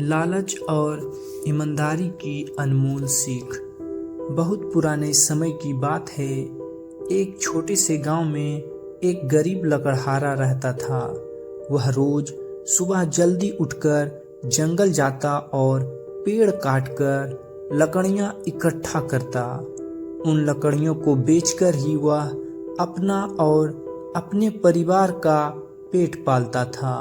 लालच और ईमानदारी की अनमोल सीख। बहुत पुराने समय की बात है। एक छोटे से गांव में एक गरीब लकड़हारा रहता था। वह रोज सुबह जल्दी उठकर जंगल जाता और पेड़ काटकर लकड़ियां इकट्ठा करता। उन लकड़ियों को बेचकर ही वह अपना और अपने परिवार का पेट पालता था।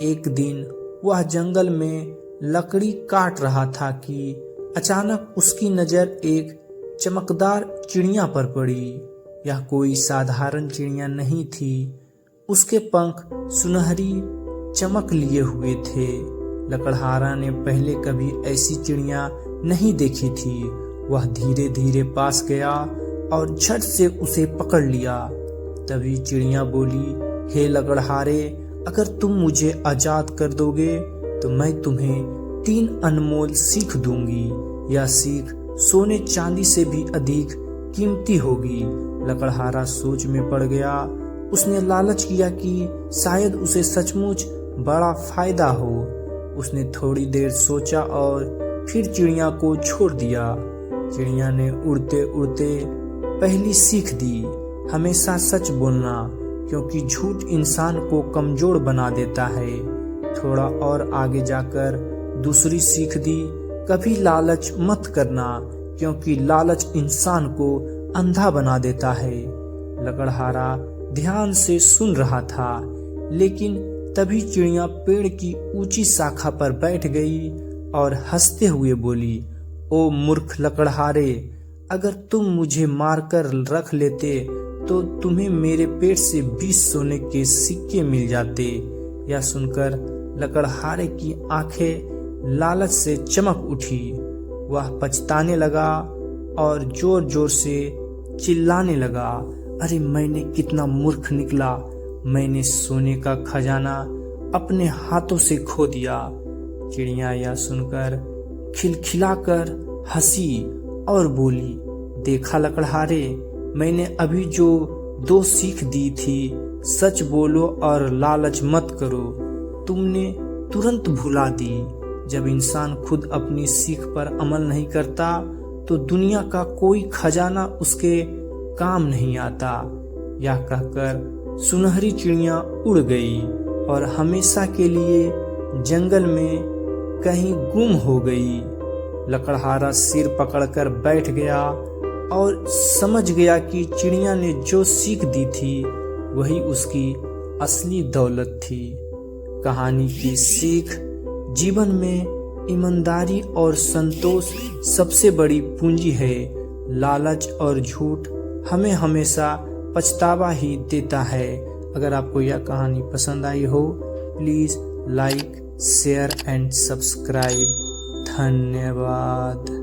एक दिन वह जंगल में लकड़ी काट रहा था कि अचानक उसकी नज़र एक चमकदार चिड़िया पर पड़ी। यह कोई साधारण चिड़िया नहीं थी। उसके पंख सुनहरी चमक लिए हुए थे। लकड़हारा ने पहले कभी ऐसी चिड़िया नहीं देखी थी। वह धीरे धीरे पास गया और झट से उसे पकड़ लिया। तभी चिड़िया बोली, हे लकड़हारे, अगर तुम मुझे आजाद कर दोगे तो मैं तुम्हें 3 अनमोल सीख दूंगी। यह सीख सोने चांदी से भी अधिक कीमती होगी। लकड़हारा सोच में पड़ गया। उसने लालच किया कि शायद उसे सचमुच बड़ा फायदा हो। उसने थोड़ी देर सोचा और फिर चिड़िया को छोड़ दिया। चिड़िया ने उड़ते उड़ते पहली सीख दी, हमेशा सच बोलना, क्योंकि झूठ इंसान को कमजोर बना देता है। थोड़ा और आगे जाकर दूसरी सीख दी, कभी लालच मत करना, क्योंकि लालच इंसान को अंधा बना देता है। लकड़हारा ध्यान से सुन रहा था, लेकिन तभी चिड़िया पेड़ की ऊंची शाखा पर बैठ गई और हंसते हुए बोली, ओ मूर्ख लकड़हारे, अगर तुम मुझे मारकर रख लेते तो तुम्हें मेरे पेट से 20 सोने के सिक्के मिल जाते। यह सुनकर लकड़हारे की आंखें लालच से चमक उठी। वह पछताने लगा और जोर जोर से चिल्लाने लगा, अरे मैंने कितना मूर्ख निकला। मैंने सोने का खजाना अपने हाथों से खो दिया। चिड़िया यह सुनकर खिलखिलाकर हंसी और बोली, देखा लकड़हारे, मैंने अभी जो 2 सीख दी थी, सच बोलो और लालच मत करो, तुमने तुरंत भुला दी। जब इंसान खुद अपनी सीख पर अमल नहीं करता तो दुनिया का कोई खजाना उसके काम नहीं आता। यह कहकर सुनहरी चिड़िया उड़ गई और हमेशा के लिए जंगल में कहीं गुम हो गई। लकड़हारा सिर पकड़कर बैठ गया और समझ गया कि चिड़िया ने जो सीख दी थी वही उसकी असली दौलत थी। कहानी की सीख, जीवन में ईमानदारी और संतोष सबसे बड़ी पूंजी है। लालच और झूठ हमें हमेशा पछतावा ही देता है। अगर आपको यह कहानी पसंद आई हो, please like, share and subscribe. धन्यवाद।